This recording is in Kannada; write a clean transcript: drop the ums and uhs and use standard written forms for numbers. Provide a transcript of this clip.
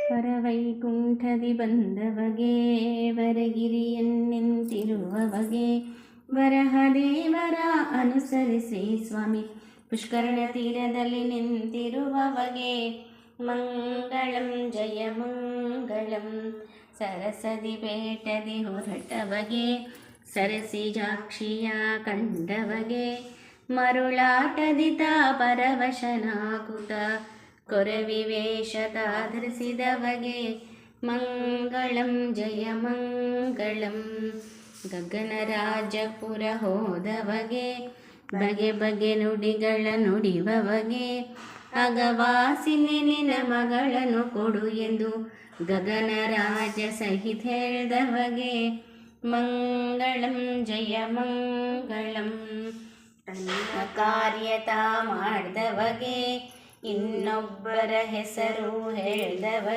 ಪರವೈಕುಂಠದಿ ಬಂದವಗೆ ವರಗಿರಿಯನ್ನಿಂತಿರುವವಗೆ ವರಹದೇವರ ಅನುಸರಿಸಿ ಸ್ವಾಮಿ ಪುಷ್ಕರಣ ತೀರದಲ್ಲಿ ನಿಂತಿರುವವಗೆ ಮಂಗಳಂ ಜಯ ಮಂಗಳಂ. ಸರಸದಿ ಬೇಟದಿ ಹೊರಟವಗೆ ಸರಸಿಜಾಕ್ಷಿಯ ಕಂಡವಗೆ ಮರುಳಾಟದಿತ ಪರವಶನಾಗುತ್ತ ಕೊರವಿವೇಷದ ಧರಿಸಿದವಗೆ ಮಂಗಳಂ ಜಯ ಮಂಗಳಂ. ಗಗನರಾಜಪುರ ಹೋದವಗೆ ಬಗೆ ಬಗೆ ನುಡಿಗಳ ನುಡಿವವಗೆ ಅಗವಾಸಿನಿ ನಿನ್ನ ಮಗಳನ್ನು ಕೊಡು ಎಂದು ಗಗನರಾಜ ಸಹಿತ ಹೇಳ್ದವಗೆ ಮಂಗಳಂ ಜಯ ಮಂಗಳಂ. ತನ್ನ ಕಾರ್ಯತ ಮಾಡ್ದವಗೆ ಇನ್ನೊಬ್ಬರ ಹೆಸರು ಹೇಳ್ದವ